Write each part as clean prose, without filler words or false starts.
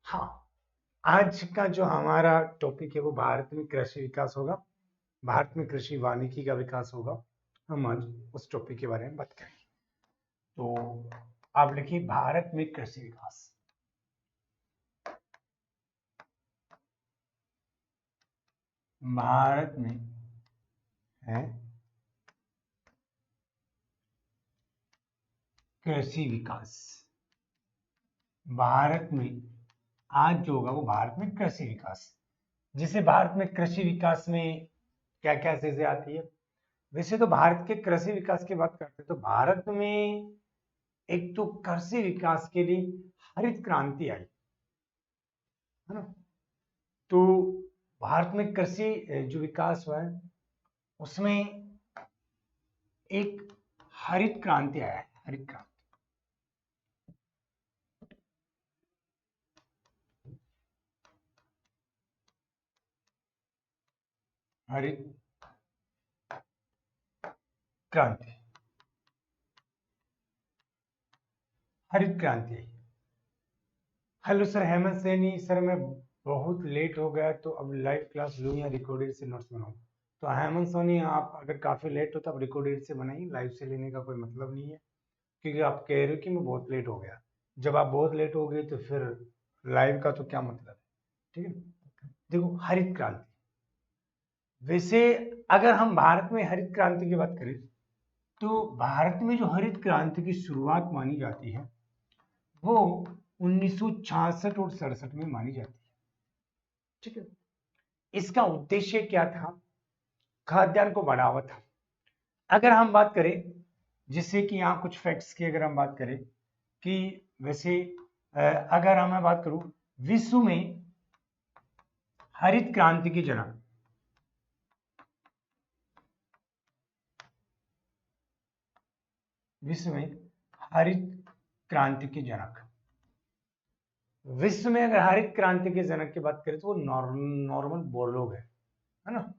हाँ, आज का जो हमारा टॉपिक है वो भारत में कृषि विकास होगा। भारत में कृषि वानिकी का विकास होगा। हम आज उस टॉपिक के बारे में बात करेंगे। तो आप लिखिए भारत में कृषि विकास। भारत में है कृषि विकास। भारत में आज जो होगा वो भारत में कृषि विकास। जिसे भारत में कृषि विकास में क्या क्या चीजें आती है। वैसे तो भारत के कृषि विकास की बात करते हैं तो भारत में एक तो कृषि विकास के लिए हरित क्रांति आई, है ना। तो भारत में कृषि जो विकास हुआ है उसमें एक हरित क्रांति आया है। हरित क्रांति, हरित क्रांति, हरित क्रांति आई। Hello sir, Hemant Saini sir, मैं बहुत लेट हो गया तो अब लाइव क्लास लूँ या रिकॉर्डेड से नोट्स बनाऊँ। तो हेमंत सोनी, आप अगर काफ़ी लेट हो तो आप रिकॉर्डेड से बनाइए, लाइव से लेने का कोई मतलब नहीं है। क्योंकि आप कह रहे हो कि मैं बहुत लेट हो गया। जब आप बहुत लेट हो गए तो फिर लाइव का तो क्या मतलब है। ठीक है, देखो हरित क्रांति। वैसे अगर हम भारत में हरित क्रांति की बात करें तो भारत में जो हरित क्रांति की शुरुआत मानी जाती है वो 1966 और 67 में मानी जाती है। ठीक है, इसका उद्देश्य क्या था? खाद्यान्न को बढ़ावा था। अगर हम बात करें, जिससे कि यहाँ कुछ फैक्ट्स की अगर हम बात करें कि वैसे अगर मैं बात करूं विश्व में हरित क्रांति के जनक, विश्व में हरित क्रांति के जनक, विश्व में अगर हरित क्रांति के जनक की बात करें तो वो नॉर्मन बोरलॉग है ना।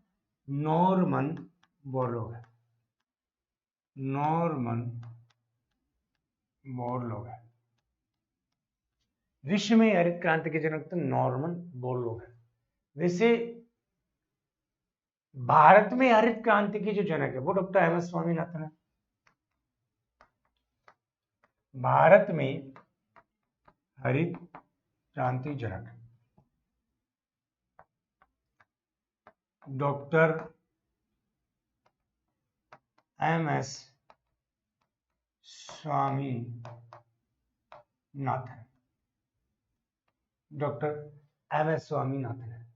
नॉर्मन बोरलॉग है, नॉर्मन बोरलॉग है। विश्व में हरित क्रांति के जनक तो नॉर्मन बोरलॉग है। वैसे भारत में हरित क्रांति के जो जनक है वो डॉक्टर एम एस स्वामीनाथन है। भारत में हरित क्रांति जनक doctor M S Swaminathan, doctor M S Swaminathan है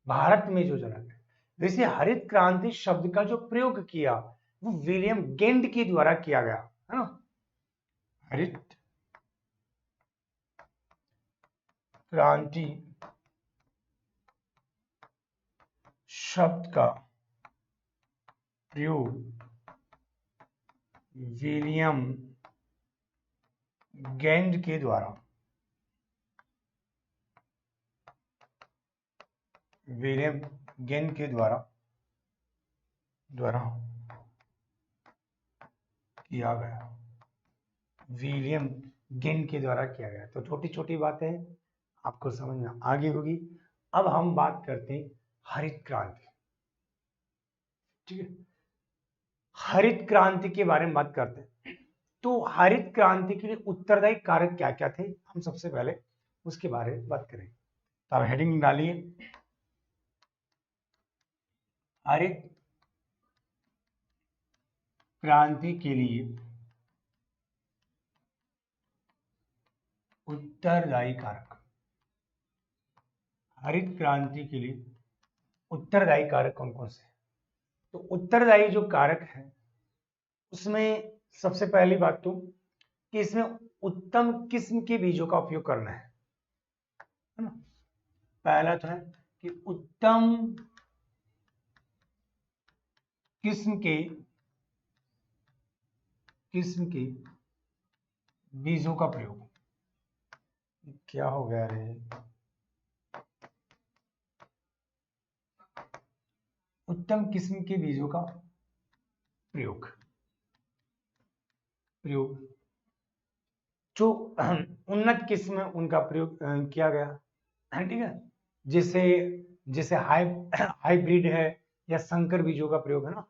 भारत में जो जनक है। वैसे हरित क्रांति शब्द का जो प्रयोग किया वो विलियम गेंड के द्वारा किया गया, है ना। हरित क्रांति शब्द का प्रयोग विलियम गेंड के द्वारा, विलियम गेंड के द्वारा किया गया, विलियम गेंड के द्वारा किया गया। तो छोटी छोटी बातें आपको समझ में आ गई होगी। अब हम बात करते हैं हरित क्रांति। ठीक है, हरित क्रांति के बारे में बात करते हैं। तो हरित क्रांति के लिए उत्तरदायी कारक क्या क्या थे, हम सबसे पहले उसके बारे में बात करें। तो आप हेडिंग डालिए हरित क्रांति के लिए उत्तरदायी कारक। हरित क्रांति के लिए उत्तरदायी कारक कौन कौन से हैं? तो उत्तरदायी जो कारक है उसमें सबसे पहली बात तो कि इसमें उत्तम किस्म के बीजों का उपयोग करना है ना। पहला तो है कि उत्तम किस्म के बीजों का प्रयोग। क्या हो गया रे? उत्तम किस्म के बीजों का प्रयोग जो उन्नत किस्म उनका प्रयोग किया गया। ठीक है। जैसे जैसे हाइब्रिड है या संकर बीजों का प्रयोग है ना,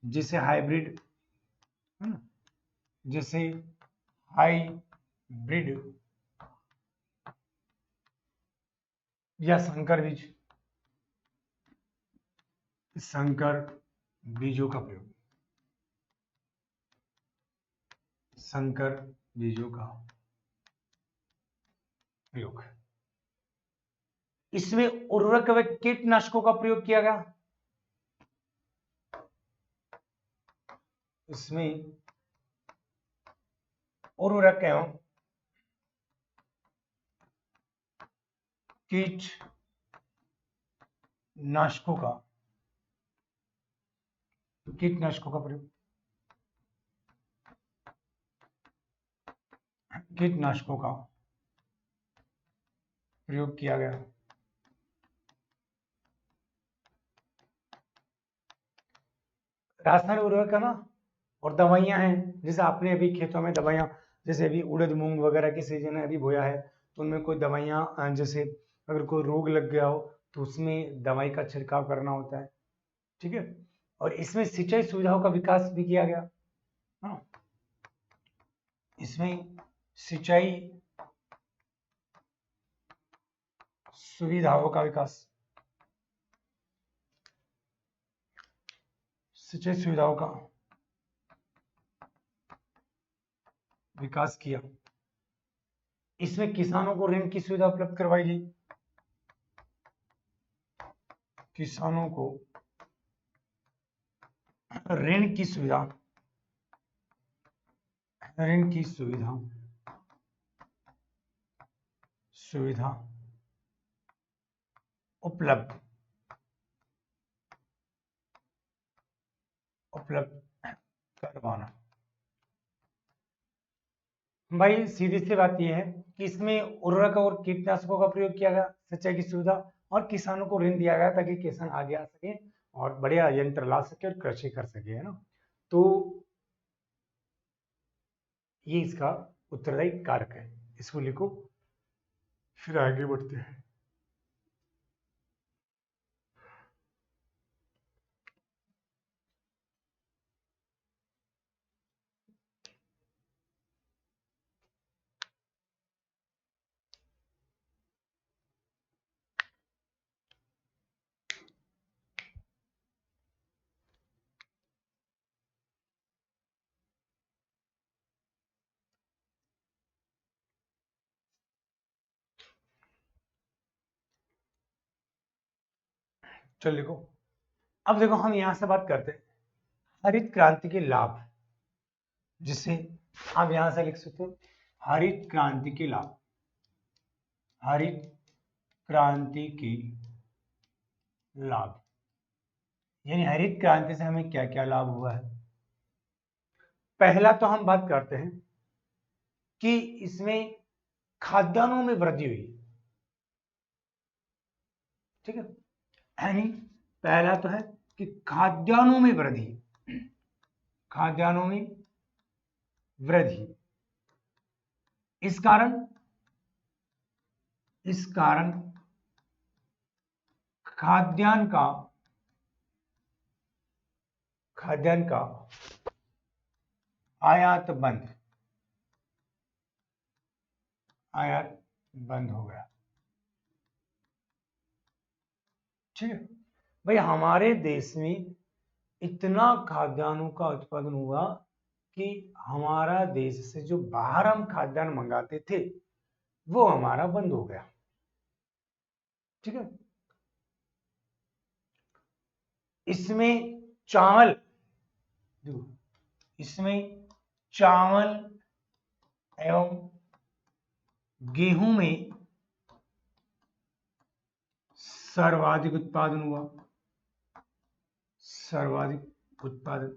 जैसे हाइब्रिड है ना, जैसे हाइब्रिड या संकर बीजों का प्रयोग, संकर बीजों का प्रयोग। इसमें उर्वरक व कीटनाशकों का प्रयोग किया गया। इसमें उर्वरक एवं कीटनाशकों का प्रयोग, कीटनाशकों का प्रयोग किया गया। रासायनिक उर्वरक है ना, और दवाइयां हैं, जैसे आपने अभी खेतों में दवाइयां, जैसे अभी उड़द मूंग वगैरह की सीजन है, अभी बोया है, तो उनमें कोई दवाइयां, जैसे अगर कोई रोग लग गया हो तो उसमें दवाई का छिड़काव करना होता है। ठीक है। और इसमें सिंचाई सुविधाओं का विकास भी किया गया। हाँ, इसमें सिंचाई सुविधाओं का विकास, सिंचाई सुविधाओं का विकास किया। इसमें किसानों को ऋण की सुविधा उपलब्ध करवाई गई। किसानों को ऋण की सुविधा, ऋण की सुविधा उपलब्ध करवाना। भाई सीधी सी बात यह है कि इसमें उर्वरक और कीटनाशकों का प्रयोग किया गया, सिंचाई की सुविधा, और किसानों को ऋण दिया गया ताकि किसान आगे आ सके और बढ़िया यंत्र ला सके और कृषि कर सके, है ना। तो ये इसका उत्तरदायी कारक है, इसको लिखो, फिर आगे बढ़ते हैं। चलो लिखो। अब देखो, हम यहां से बात करते हैं हरित क्रांति के लाभ, जिसे आप यहां से लिख सकते हो हरित क्रांति के लाभ, हरित क्रांति के लाभ, यानी हरित क्रांति से हमें क्या क्या लाभ हुआ है। पहला तो हम बात करते हैं कि इसमें खाद्यान्नों में वृद्धि हुई। ठीक है, यानी पहला तो है कि खाद्यान्नों में वृद्धि, खाद्यान्नों में वृद्धि। इस कारण खाद्यान्न का आयात बंद हो गया। ठीक है भाई, हमारे देश में इतना खाद्यान्नों का उत्पादन हुआ कि हमारा देश से जो बाहर हम खाद्यान्न मंगाते थे वो हमारा बंद हो गया। ठीक है, इसमें चावल, इसमें चावल एवं गेहूं में सर्वाधिक उत्पादन हुआ, सर्वाधिक उत्पादन।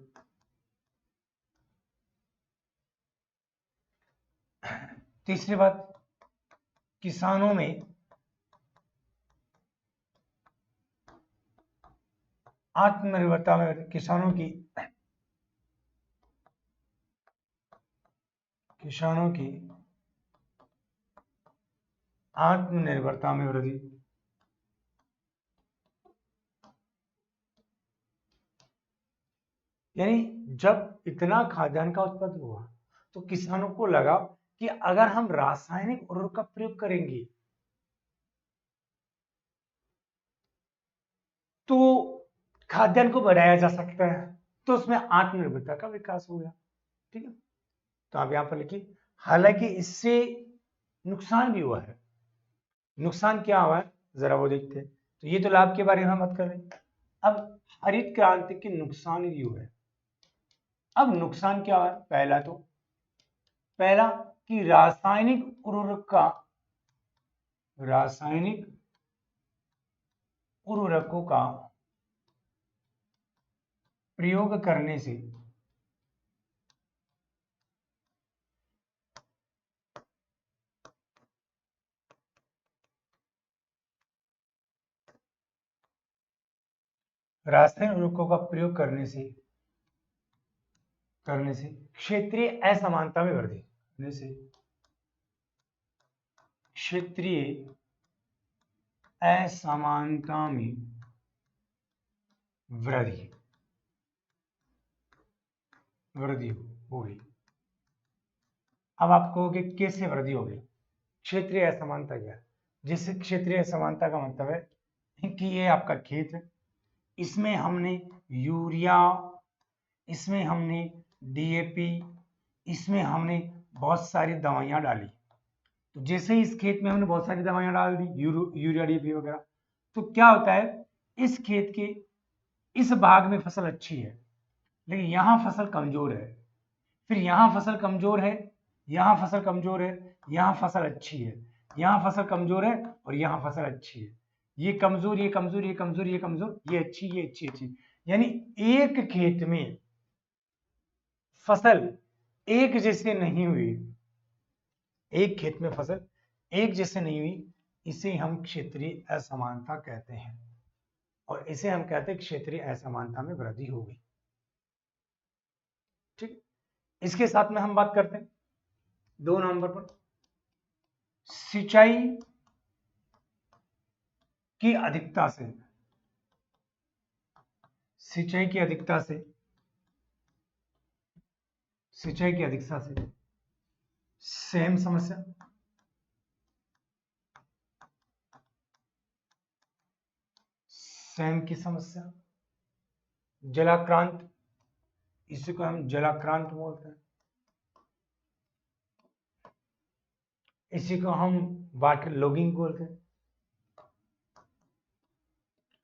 तीसरी बात, किसानों में आत्मनिर्भरता में, किसानों की आत्मनिर्भरता में वृद्धि। यानी जब इतना खाद्यान्न का उत्पादन हुआ तो किसानों को लगा कि अगर हम रासायनिक उर्वरक का प्रयोग करेंगे तो खाद्यान्न को बढ़ाया जा सकता है, तो उसमें आत्मनिर्भरता का विकास हो गया। ठीक है, तो आप यहां पर लिखिए। हालांकि इससे नुकसान भी हुआ है। नुकसान क्या हुआ है जरा वो देखते हैं। तो ये तो लाभ के बारे में हम बात कर रहे हैं। अब हरित क्रांति के नुकसान भी हुए। अब नुकसान क्या है? पहला कि रासायनिक उर्वरकों का प्रयोग करने से रासायनिक उर्वरकों का प्रयोग करने से क्षेत्रीय असमानता में वृद्धि। क्षेत्रीय असमानता में वृद्धि होगी। अब आप कहोगे कैसे वृद्धि होगी? क्षेत्रीय असमानता क्या है? जिससे क्षेत्रीय असमानता का मतलब है कि ये आपका खेत है, इसमें हमने यूरिया, इसमें हमने डीएपी, इसमें हमने बहुत सारी दवाइयां डाली। तो जैसे ही इस खेत में हमने बहुत सारी दवाइयां डाल दी, यूरिया डीएपी वगैरह, तो क्या होता है, इस खेत के इस भाग में फसल अच्छी है लेकिन यहां फसल कमजोर है, फिर यहां फसल कमजोर है, यहां फसल कमजोर है, यहां फसल अच्छी है, यहां फसल कमजोर है और यहां फसल अच्छी है। ये कमजोर, ये कमजोर, ये कमजोर, ये कमजोर, ये अच्छी, ये अच्छी, अच्छी। यानी एक खेत में फसल एक जैसे नहीं हुई, एक खेत में फसल एक जैसे नहीं हुई, इसे हम क्षेत्रीय असमानता कहते हैं। और इसे हम कहते हैं क्षेत्रीय असमानता में वृद्धि हो गई। ठीक, इसके साथ में हम बात करते हैं 2 नंबर पर, सिंचाई की अधिकता से, सिंचाई की अधिकता से सेम समस्या, सेम की समस्या, जलाक्रांत, इसी को हम जलाक्रांत बोलते हैं, इसी को हम वाटर लॉगिंग बोलते हैं,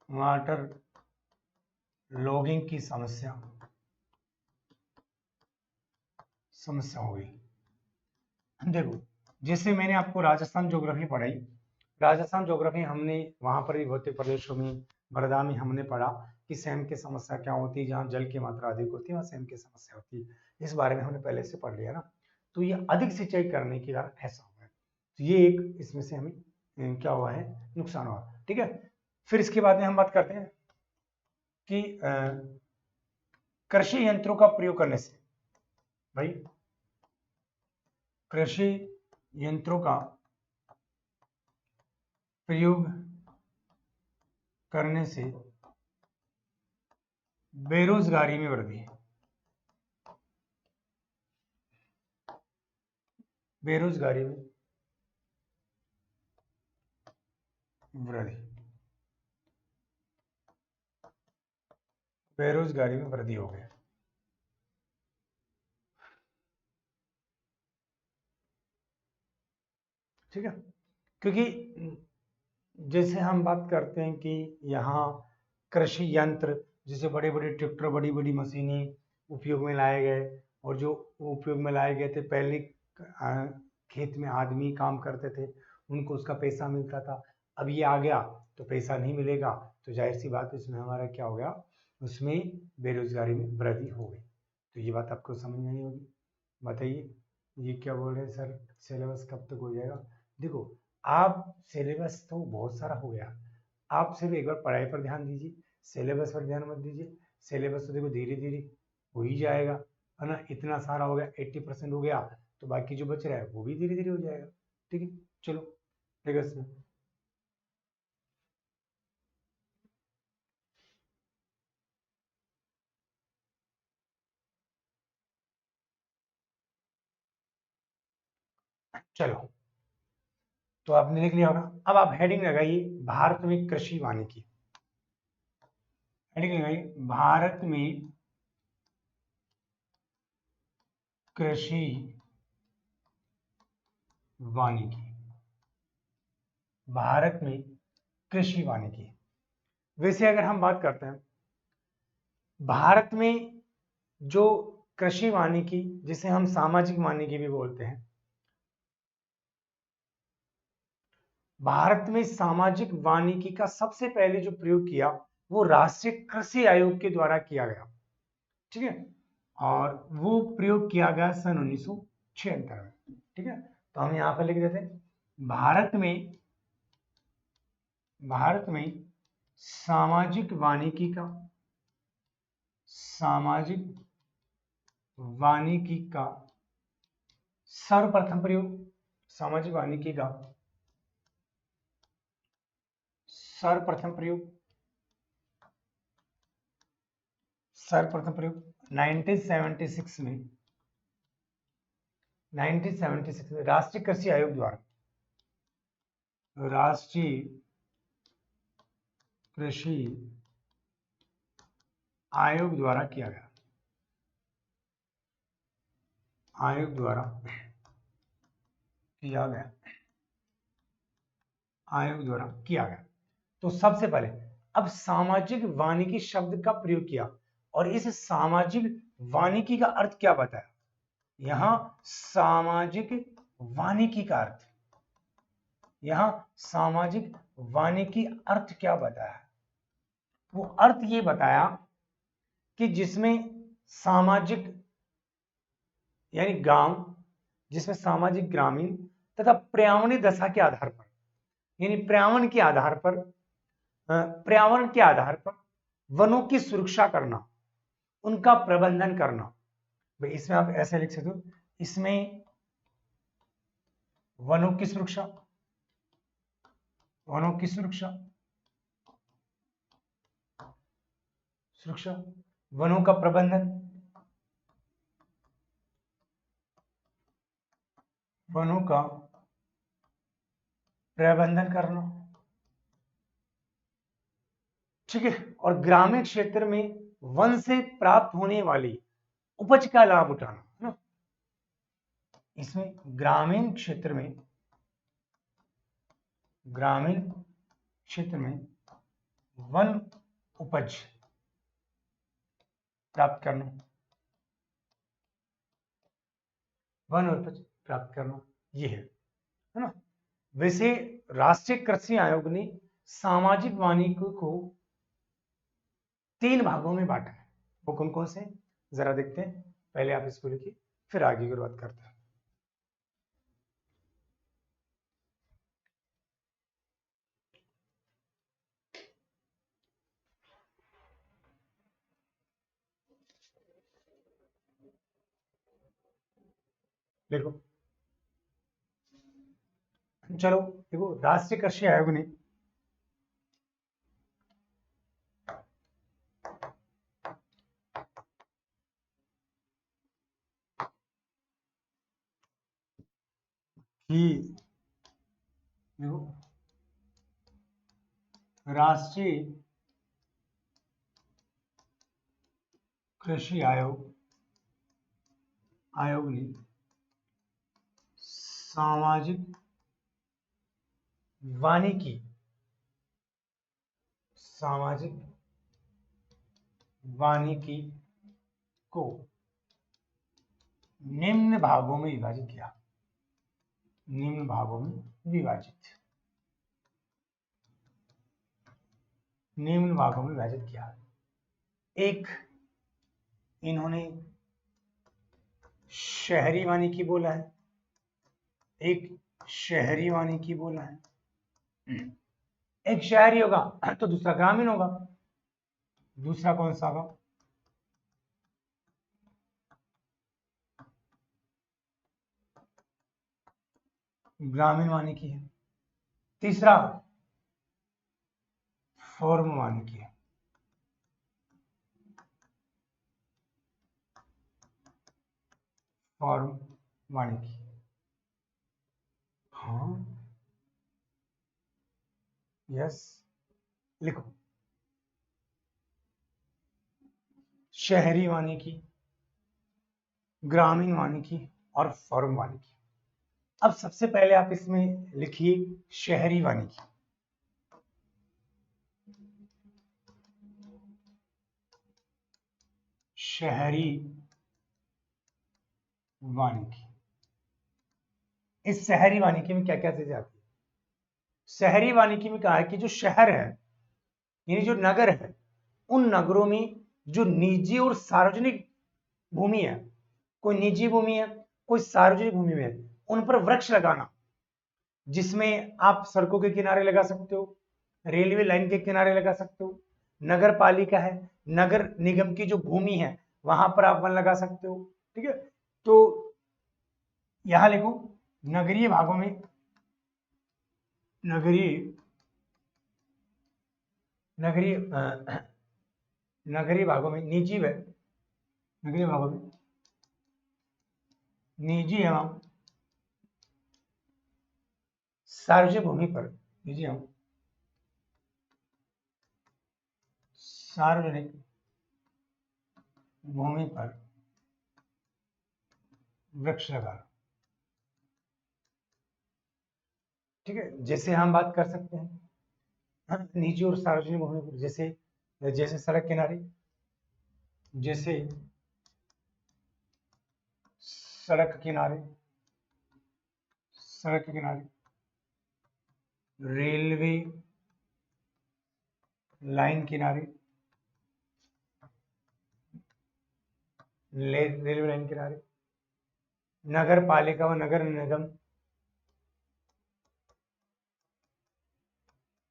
वाटर लॉगिंग की समस्या हो गई। देखो, जैसे मैंने आपको राजस्थान ज्योग्राफी पढ़ाई, राजस्थान ज्योग्राफी हमने वहां पर भी भौतिक प्रदेशों में वर्धा में हमने पढ़ा कि सेम की समस्या क्या होती है, जहाँ जल की मात्रा अधिक होती है वहाँ सेम की समस्या होती है। इस बारे में हमने पहले से पढ़ लिया ना। तो ये अधिक सिंचाई करने के कारण ऐसा हुआ है, तो ये एक इसमें से हमें क्या हुआ है, नुकसान हुआ। ठीक है, फिर इसके बाद में हम बात करते हैं कि कृषि यंत्रों का प्रयोग करने से, भाई कृषि यंत्रों का प्रयोग करने से बेरोजगारी में वृद्धि, बेरोजगारी में वृद्धि, बेरोजगारी में वृद्धि हो गया। ठीक है, क्योंकि जैसे हम बात करते हैं कि यहाँ कृषि यंत्र, जैसे बड़े बड़े ट्रैक्टर, बड़ी बड़ी मशीनें उपयोग में लाए गए, और जो उपयोग में लाए गए थे पहले खेत में आदमी काम करते थे, उनको उसका पैसा मिलता था। अब ये आ गया तो पैसा नहीं मिलेगा, तो जाहिर सी बात इसमें हमारा क्या हो गया, उसमें बेरोजगारी में वृद्धि हो गई। तो ये बात आपको समझ में नहीं होगी। बताइए, ये क्या बोल रहे हैं सर, सिलेबस कब तक हो जाएगा? देखो, आप सिलेबस तो बहुत सारा हो गया, आप सिर्फ एक बार पढ़ाई पर ध्यान दीजिए, सिलेबस पर ध्यान मत दीजिए। सिलेबस तो देखो धीरे धीरे हो ही जाएगा, है ना। इतना सारा हो गया, 80% हो गया, तो बाकी जो बच रहा है वो भी धीरे धीरे हो जाएगा। ठीक है, चलो देखो इसमें चलो, तो आपने लिख लिया होगा। अब आप हेडिंग लगाइए भारत में कृषि वानिकी। हेडिंग लगाइए भारत में कृषि वानिकी। भारत में कृषि वानिकी। वैसे अगर हम बात करते हैं भारत में जो कृषि वानिकी, जिसे हम सामाजिक वानिकी भी बोलते हैं, भारत में सामाजिक वानिकी का सबसे पहले जो प्रयोग किया वो राष्ट्रीय कृषि आयोग के द्वारा किया गया। ठीक है, और वो प्रयोग किया गया सन 1976 में। ठीक है, तो हम यहां पर लिख देते हैं भारत में सामाजिक वानिकी का सर्वप्रथम प्रयोग, सामाजिक वानिकी का सर्वप्रथम प्रयोग 1976 में 1976 में राष्ट्रीय कृषि आयोग द्वारा राष्ट्रीय कृषि आयोग द्वारा किया गया। आयोग द्वारा किया गया। आयोग द्वारा किया गया। तो सबसे पहले अब सामाजिक वानिकी शब्द का प्रयोग किया, और इस सामाजिक वानिकी का अर्थ क्या बताया। यहां सामाजिक वानिकी का अर्थ, यहां सामाजिक वानिकी अर्थ क्या बताया। वो अर्थ ये बताया कि जिसमें सामाजिक यानी गांव, जिसमें सामाजिक ग्रामीण तथा पर्यावरणीय दशा के आधार पर, यानी पर्यावरण के आधार पर वनों की सुरक्षा करना, उनका प्रबंधन करना। भाई इसमें आप ऐसे लिख सकते हो, इसमें वनों की सुरक्षा, वनों की सुरक्षा, वनों का प्रबंधन, वनों का प्रबंधन करना। ठीक है, और ग्रामीण क्षेत्र में वन से प्राप्त होने वाली उपज का लाभ उठाना, है ना। इसमें ग्रामीण क्षेत्र में वन उपज प्राप्त करना, वन उपज प्राप्त करना, ये है ना। वैसे राष्ट्रीय कृषि आयोग ने सामाजिक वानिकी को 3 भागों में बांटा है। वो कौन कौन से जरा देखते हैं। पहले आप इसको लिखिए, फिर आगे की बात करते हैं। देखो, चलो देखो, राष्ट्रीय कृषि आयोग ने कि राष्ट्रीय कृषि आयोग ने सामाजिक वानिकी को निम्न भागों में विभाजित किया। निम्न भागों में विभाजित किया। एक, इन्होंने शहरी वानिकी बोला है, एक शहरी वानिकी बोला है। एक शहरी होगा तो दूसरा ग्रामीण होगा। दूसरा कौन सा होगा, ग्रामीण वानिकी है। तीसरा फॉर्म वानिकी, फॉर्म वानिकी। हाँ, यस, लिखो। शहरी वानिकी, ग्रामीण वानिकी और फॉर्म वानिकी। अब सबसे पहले आप इसमें लिखिए शहरी वानिकी। शहरी वानिकी। इस शहरी वानिकी में क्या क्या चीजें आती है? शहरी वानिकी में कहा है कि जो शहर है यानी जो नगर है, उन नगरों में जो निजी और सार्वजनिक भूमि है, कोई निजी भूमि है कोई सार्वजनिक भूमि में है, उन पर वृक्ष लगाना, जिसमें आप सड़कों के किनारे लगा सकते हो, रेलवे लाइन के किनारे लगा सकते हो, नगर पालिका है, नगर निगम की जो भूमि है वहां पर आप वन लगा सकते हो। ठीक है, तो यहां लिखो नगरीय भागों में, नगरीय नगरीय नगरीय भागों में निजी व नगरीय भागों में निजी एवं सार्वजनिक भूमि पर, निजी एवं सार्वजनिक भूमि पर वृक्ष लगाना। ठीक है, जैसे हम बात कर सकते हैं निजी और सार्वजनिक भूमि पर, जैसे जैसे सड़क किनारे, जैसे सड़क किनारे, सड़क के किनारे, रेलवे लाइन किनारे, रेलवे लाइन किनारे, नगर पालिका व नगर निगम,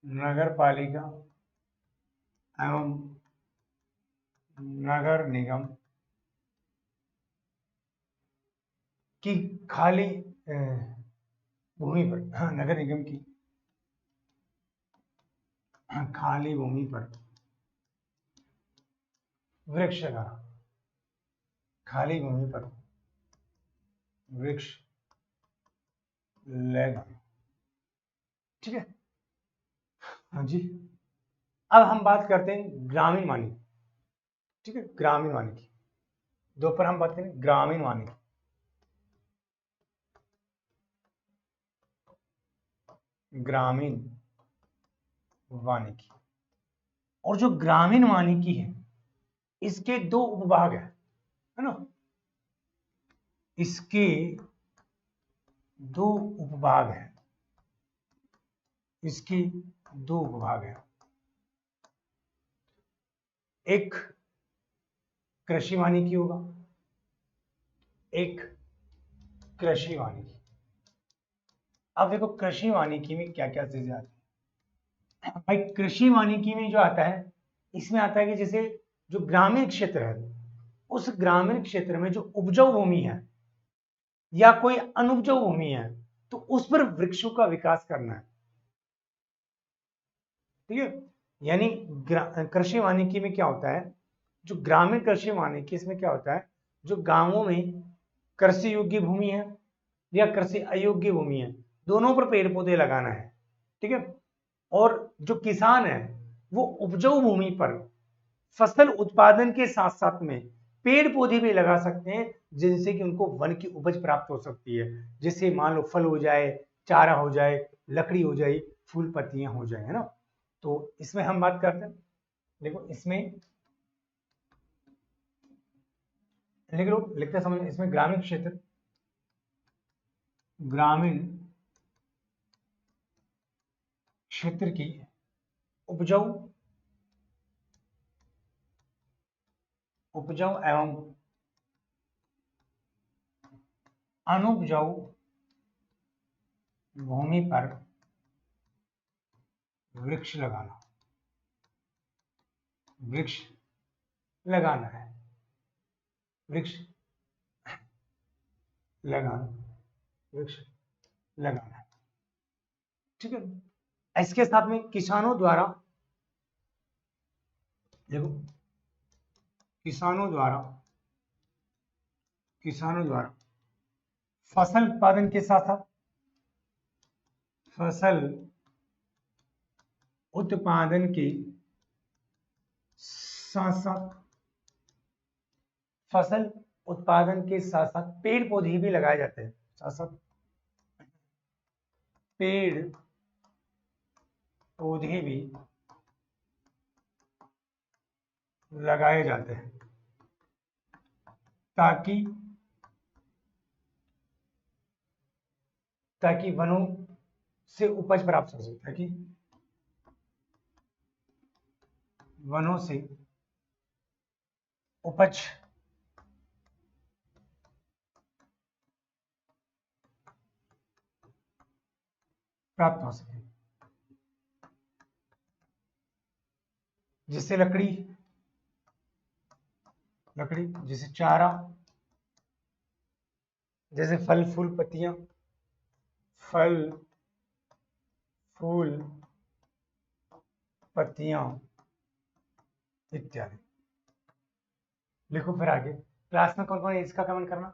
नगर पालिका एवं नगर निगम की खाली भूमि पर, हाँ, नगर निगम की खाली भूमि पर वृक्ष लगाना, खाली भूमि पर वृक्ष लगाना। ठीक है, हाँ जी। अब हम बात करते हैं ग्रामीण वानिकी। ठीक है, ग्रामीण वानिकी दो पर हम बात करें, ग्रामीण वानिकी। ग्रामीण वानिकी, और जो ग्रामीण वानिकी है इसके दो उपभाग है ना, इसके दो उपभाग हैं, इसके दो उपभाग हैं। एक कृषि वानिकी होगा, एक कृषि वानिकी। अब देखो कृषि वानिकी में क्या क्या चीजें आती है भाई। कृषि वानिकी में जो आता है, इसमें आता है कि जैसे जो ग्रामीण क्षेत्र है, उस ग्रामीण क्षेत्र में जो उपजाऊ भूमि है या कोई अनुपजाऊ भूमि है, तो उस पर वृक्षों का विकास करना है। ठीक है, यानी कृषि वानिकी में क्या होता है, जो ग्रामीण कृषि वानिकी, इसमें क्या होता है, जो गांवों में कृषि योग्य भूमि है या कृषि अयोग्य भूमि है, दोनों पर पेड़ पौधे लगाना है। ठीक है, और जो किसान है वो उपजाऊ भूमि पर फसल उत्पादन के साथ साथ में पेड़ पौधे भी लगा सकते हैं, जिनसे कि उनको वन की उपज प्राप्त हो सकती है। जैसे मान लो फल हो जाए, चारा हो जाए, लकड़ी हो जाए, फूल पत्तियां हो जाए, है ना। तो इसमें हम बात करते हैं, देखो इसमें लिख लो, लिखते समय इसमें ग्रामीण क्षेत्र, ग्रामीण क्षेत्र की उपजाऊ उपजाऊ एवं अनुपजाऊ भूमि पर वृक्ष लगाना, वृक्ष लगाना है, वृक्ष लगाना, वृक्ष लगाना है। ठीक है, इसके साथ में किसानों द्वारा, देखो किसानों द्वारा फसल उत्पादन के साथ साथ फसल उत्पादन के साथ साथ फसल उत्पादन के साथ साथ पेड़ पौधे भी लगाए जाते हैं, साथ साथ पेड़ पौधे भी लगाए जाते हैं ताकि वनों से उपज प्राप्त हो सके, ताकि वनों से उपज प्राप्त हो सके, जिससे लकड़ी, जैसे चारा, जैसे फल फूल पत्तियां, फल फूल पत्तियां इत्यादि। लिखो फिर आगे, क्लास में कौन कौन है इसका कमेंट करना।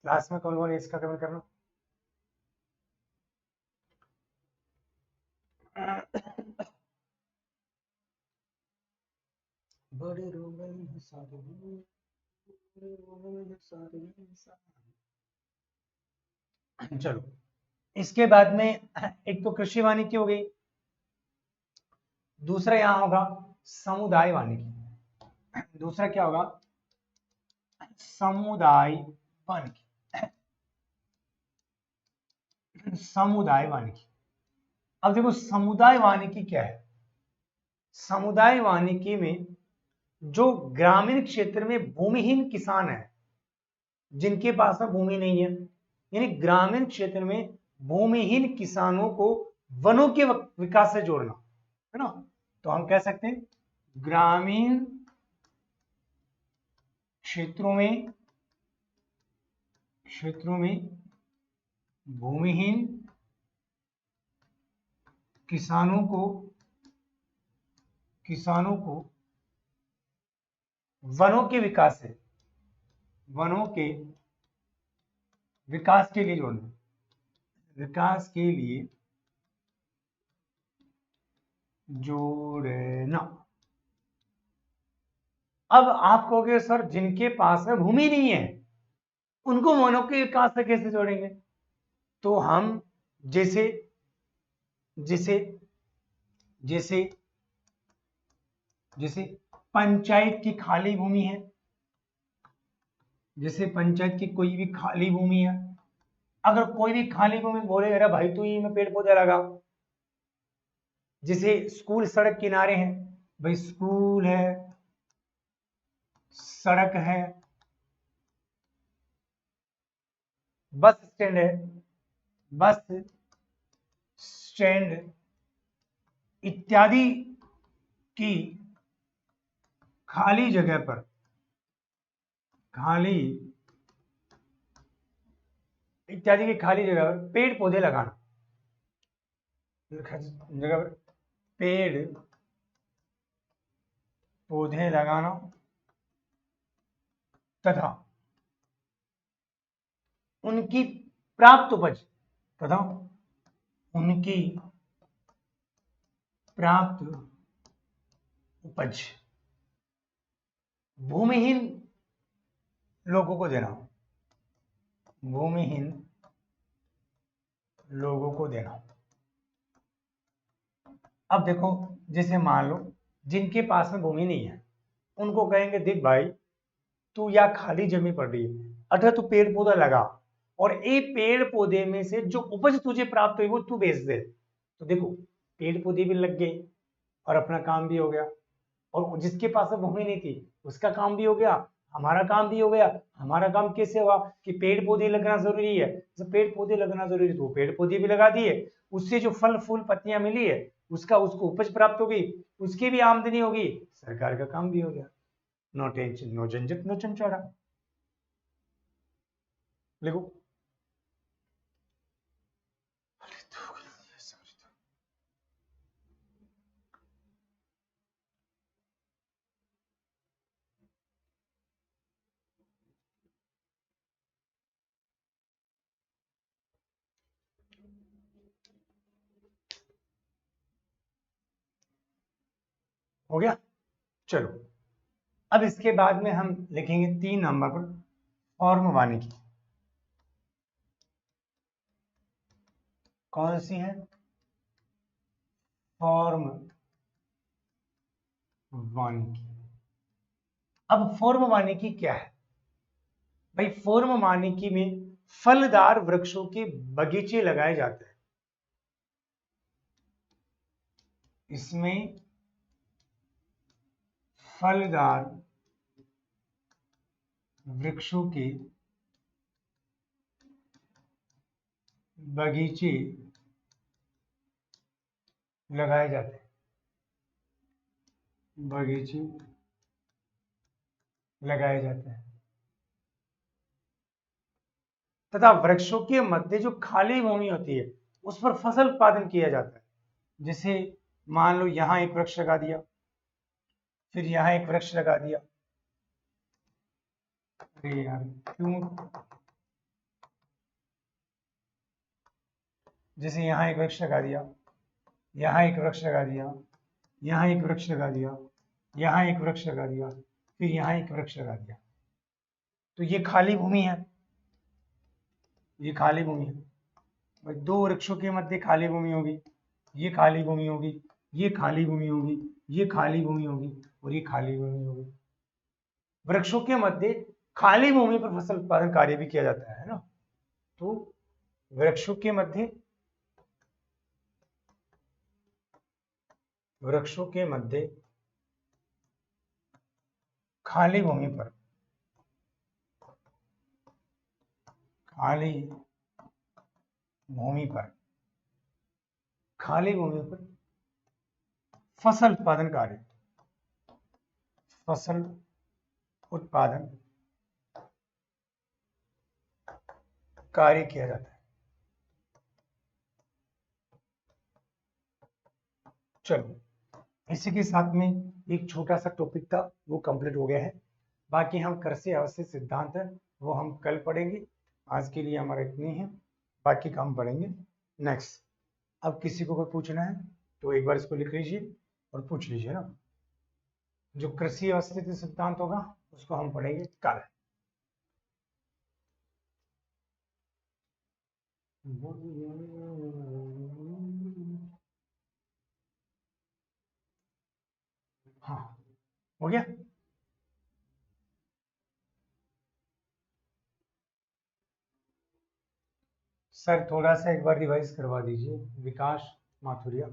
क्लास में कौन कौन है इसका कमेंट करना। बड़े रोगन सारे, चलो इसके बाद में एक तो कृषि वानिकी हो गई, दूसरा यहां होगा समुदाय वानिकी। दूसरा क्या होगा, समुदाय वानिकी। समुदाय वानिकी। अब देखो समुदाय वानिकी क्या है। समुदाय वानिकी में जो ग्रामीण क्षेत्र में भूमिहीन किसान है, जिनके पास में भूमि नहीं है, यानी ग्रामीण क्षेत्र में भूमिहीन किसानों को वनों के विकास से जोड़ना है ना, तो हम कह सकते हैं ग्रामीण क्षेत्रों में भूमिहीन किसानों को वनों के विकास के लिए जोड़ना, विकास के लिए जोड़ना। अब आप कहोगे सर जिनके पास में भूमि नहीं है उनको वनों के विकास से कैसे जोड़ेंगे, तो हम जैसे पंचायत की खाली भूमि है, जैसे पंचायत की कोई भी खाली भूमि है, अगर कोई भी खाली भूमि बोले अरे भाई तू ही में पेड़ पौधे लगा, जैसे स्कूल सड़क किनारे हैं, भाई स्कूल है, सड़क है, बस स्टैंड है, बस स्टैंड इत्यादि की खाली जगह पर पेड़ पौधे लगाना, जगह पर पेड़ पौधे लगाना तथा उनकी प्राप्त उपज भूमिहीन लोगों को देना, अब देखो जैसे मान लो जिनके पास में भूमि नहीं है उनको कहेंगे देख भाई तू या खाली जमीन पड़ रही है, अगर तू पेड़ पौधा लगा और ये पेड़ पौधे में से जो उपज तुझे प्राप्त हुई वो तू बेच दे, तो देखो पेड़ पौधे भी लग गए और अपना काम भी हो गया, और जिसके पास भूमि नहीं थी उसका काम भी हो गया, हमारा काम भी हो गया। हमारा काम कैसे हुआ कि पेड़ पौधे लगना जरूरी है, जब पेड़ पौधे लगना जरूरी है तो वो पेड़ पौधे भी लगा दिए, उससे जो फल फूल पत्तियां मिली है उसका उसको उपज प्राप्त होगी, उसकी भी आमदनी होगी, सरकार का काम भी हो गया। नो टेंशन, नो झंझट, नो चमचाड़ा। देखो हो गया। चलो अब इसके बाद में हम लिखेंगे 3 नंबर पर फॉर्म वानिकी। कौन सी है? फॉर्म वानिकी। अब फॉर्म वानिकी क्या है भाई? फॉर्म वानिकी में फलदार वृक्षों के बगीचे लगाए जाते हैं। इसमें फलदार वृक्षों के बगीचे लगाए जाते हैं। बगीचे लगाए जाते हैं तथा वृक्षों के मध्य जो खाली भूमि होती है उस पर फसल उत्पादन किया जाता है। जैसे मान लो यहां एक वृक्ष लगा दिया, फिर यहां एक वृक्ष लगा दिया। अरे यार क्यों? जैसे यहां एक वृक्ष लगा दिया, यहां एक वृक्ष लगा दिया, यहां एक वृक्ष लगा दिया, यहां एक वृक्ष लगा दिया, फिर यहां एक वृक्ष लगा दिया, तो ये खाली भूमि है। ये खाली भूमि है भाई। 2 वृक्षों के मध्य खाली भूमि होगी, ये खाली भूमि होगी, ये खाली भूमि होगी, ये खाली भूमि होगी और ये खाली भूमि होगी। वृक्षों के मध्य खाली भूमि पर फसल उत्पादन कार्य भी किया जाता है ना। तो वृक्षों के मध्य, वृक्षों के मध्य खाली भूमि पर, खाली भूमि पर, खाली भूमि पर फसल उत्पादन कार्य, फसल उत्पादन कार्य किया जाता है। चलो इसी के साथ में एक छोटा सा टॉपिक था वो कंप्लीट हो गया है। बाकी हम कृषि अवस्थित सिद्धांत है वो हम कल पढ़ेंगे। आज के लिए हमारा इतनी है, बाकी का हम पढ़ेंगे नेक्स्ट। अब किसी को कोई पूछना है तो एक बार इसको लिख लीजिए और पूछ लीजिए ना। जो कृषि अवस्थित सिद्धांत होगा उसको हम पढ़ेंगे कल। हाँ हो गया। सर थोड़ा सा एक बार रिवाइज करवा दीजिए। विकास माथुरिया।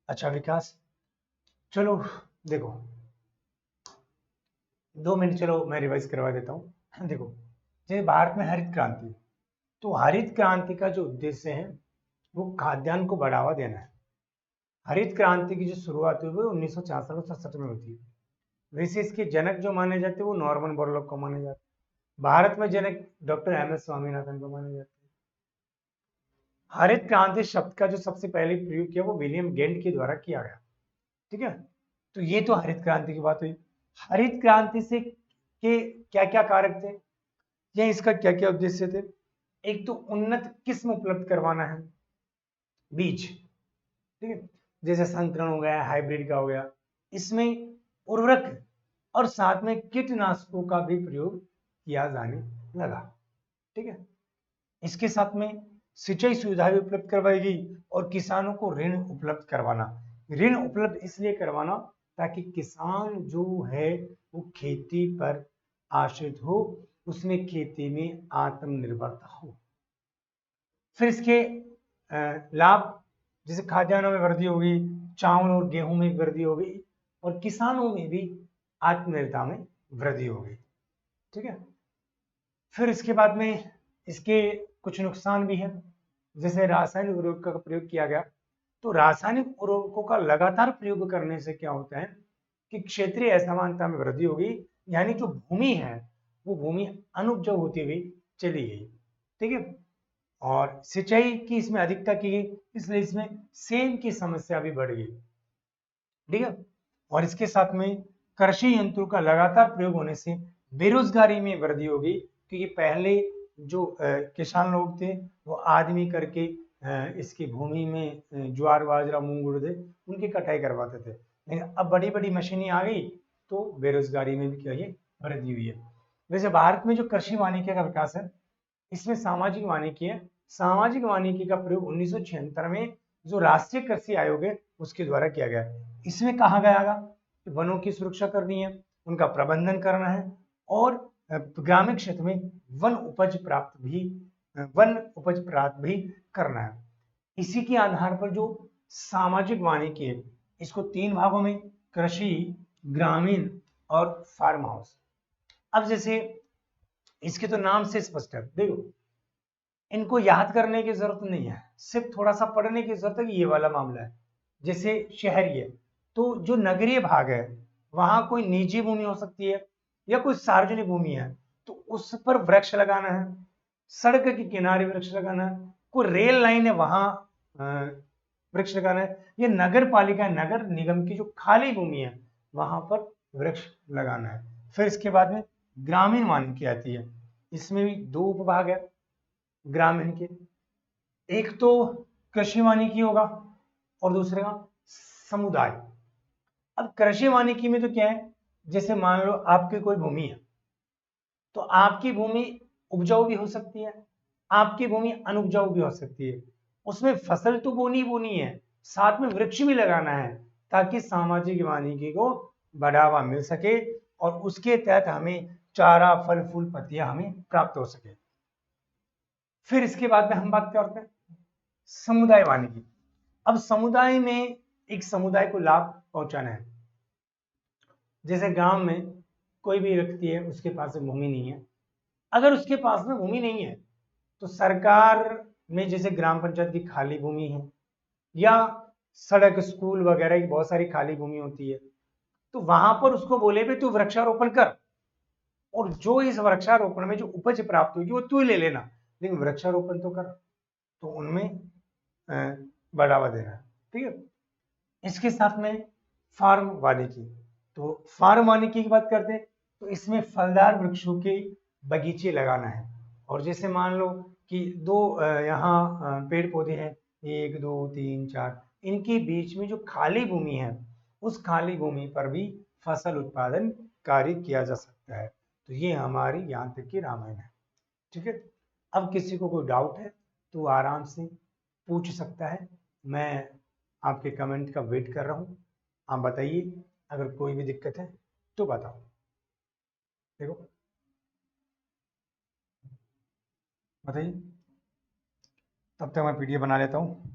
अच्छा विकास, चलो देखो 2 मिनट, चलो मैं रिवाइज करवा देता हूँ। देखो जैसे भारत में हरित क्रांति, तो हरित क्रांति का जो उद्देश्य है वो खाद्यान्न को बढ़ावा देना है। हरित क्रांति की जो शुरुआत हुई वो 1966 और 67 में होती है। वैसे इसके जनक जो माने जाते हैं वो नॉर्मन बोरलॉग को माने जाते हैं। भारत में जनक डॉक्टर एम एस स्वामीनाथन को माने जाते हैं। हरित क्रांति शब्द का जो सबसे पहले प्रयोग किया वो विलियम गेंट के द्वारा किया गया। ठीक है, तो ये तो हरित क्रांति की बात हुई। हरित क्रांति से के क्या क्या कारक थे या इसका क्या क्या उद्देश्य थे? एक तो उन्नत किस्म उपलब्ध करवाना है, बीज, ठीक है, जैसे संकरण हो गया, हाइब्रिड का हो गया। इसमें उर्वरक और साथ में कीटनाशकों का भी प्रयोग किया जाने लगा। ठीक है, इसके साथ में सिंचाई सुविधा भी उपलब्ध करवाई गई और किसानों को ऋण उपलब्ध करवाना। ऋण उपलब्ध इसलिए करवाना ताकि किसान जो है वो खेती पर आश्रित हो, उसमें खेती में आत्मनिर्भरता हो। फिर इसके लाभ, जैसे खाद्यान्नों में वृद्धि होगी, चावल और गेहूं में वृद्धि होगी और किसानों में भी आत्मनिर्भरता में वृद्धि होगी। ठीक है। फिर इसके बाद में इसके कुछ नुकसान भी है। जैसे रासायनिक उर्वरक का प्रयोग किया गया, तो रासायनिक उर्वरकों का लगातार प्रयोग करने से क्या होता है कि क्षेत्रीय असमानता में वृद्धि होगी, यानी जो भूमि है वो भूमि अनुपजाऊ होती हुई चली गई। ठीक है। और सिंचाई की इसमें अधिकता की गई, इसलिए इसमें सेम की समस्या भी बढ़ गई। ठीक है। और इसके साथ में कृषि यंत्रों का लगातार प्रयोग होने से बेरोजगारी में वृद्धि होगी, क्योंकि पहले जो किसान लोग थे वो आदमी करके इसकी भूमि में ज्वार बाजरा मूंग उड़द उनकी कटाई करवाते थे, लेकिन अब बड़ी बड़ी मशीनें आ गई तो बेरोजगारी में भी क्या है वृद्धि हुई है। वैसे भारत में जो कृषि वानिकी का विकास है, इसमें सामाजिक वानिकी है। सामाजिक वानिकी का प्रयोग 1976 में जो राष्ट्रीय कृषि आयोग है उसके द्वारा किया गया। इसमें कहा गया कि वनों की सुरक्षा करनी है, उनका प्रबंधन करना है, और ग्रामीण क्षेत्र में वन उपज प्राप्त भी करना है। इसी के आधार पर जो सामाजिक वानिकी है, इसको 3 भागों में, कृषि, ग्रामीण और फार्म हाउस। अब जैसे इसके तो नाम से स्पष्ट है, देखो इनको याद करने की जरूरत नहीं है, सिर्फ थोड़ा सा पढ़ने की जरूरत है कि ये वाला मामला है। जैसे शहरी है, तो जो नगरीय भाग है वहां कोई निजी भूमि हो सकती है या कोई सार्वजनिक भूमि है, तो उस पर वृक्ष लगाना है, सड़क के किनारे वृक्ष लगाना है, कोई रेल लाइन है वहां वृक्ष लगाना है, ये नगर पालिका नगर निगम की जो खाली भूमि है वहां पर वृक्ष लगाना है। फिर इसके बाद में ग्रामीण वानिकी आती है, इसमें भी 2 उपभाग है ग्रामीण के। एक तो कृषि वानिकी होगा और दूसरे का समुदाय। अब कृषि वानिकी में तो क्या है, जैसे मान लो आपकी कोई भूमि है, तो आपकी भूमि उपजाऊ भी हो सकती है, आपकी भूमि अनुपजाऊ भी हो सकती है, उसमें फसल तो बोनी बोनी है, साथ में वृक्ष भी लगाना है, ताकि सामाजिक वानिकी को बढ़ावा मिल सके और उसके तहत हमें चारा फल फूल पत्तियां हमें प्राप्त हो सके। फिर इसके बाद में हम बात करते हैं समुदाय वानिकी। अब समुदाय में एक समुदाय को लाभ पहुंचाना है। जैसे गांव में कोई भी व्यक्ति है, उसके पास भूमि नहीं है, अगर उसके पास में भूमि नहीं है तो सरकार में जैसे ग्राम पंचायत की खाली भूमि है या सड़क स्कूल वगैरह की बहुत सारी खाली भूमि होती है, तो वहां पर उसको बोले भी तू वृक्षारोपण कर, और जो इस वृक्षारोपण में जो उपज प्राप्त होगी वो तू ही ले लेना, लेकिन वृक्षारोपण तो कर। तो उनमें बढ़ावा देना है। ठीक है। इसके साथ में फार्म वानिकी, तो फार्म वानिकी की बात करते हैं तो इसमें फलदार वृक्षों के बगीचे लगाना है। और जैसे मान लो कि दो यहाँ पेड़ पौधे हैं, 1 2 3 4, इनके बीच में जो खाली भूमि है उस खाली भूमि पर भी फसल उत्पादन कार्य किया जा सकता है। तो ये हमारी यहाँ तक की रामायण है। ठीक है। अब किसी को कोई डाउट है तो आराम से पूछ सकता है, मैं आपके कमेंट का वेट कर रहा हूँ। आप बताइए, अगर कोई भी दिक्कत है तो बताओ। देखो बताइए, तब तक मैं पीडीएफ बना लेता हूँ।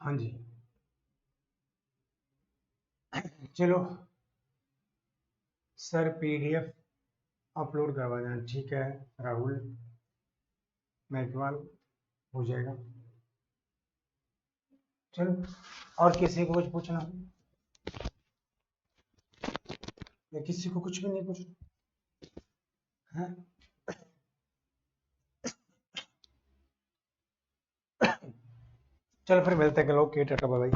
हाँ जी, चलो सर पीडीएफ अपलोड करवा देना। ठीक है राहुल मेघवाल, हो जाएगा। चलो, और किसी को कुछ पूछना हो या किसी को कुछ भी नहीं पूछना है? चलो फिर मिलते हैं, ओके टाटा बाय बाय।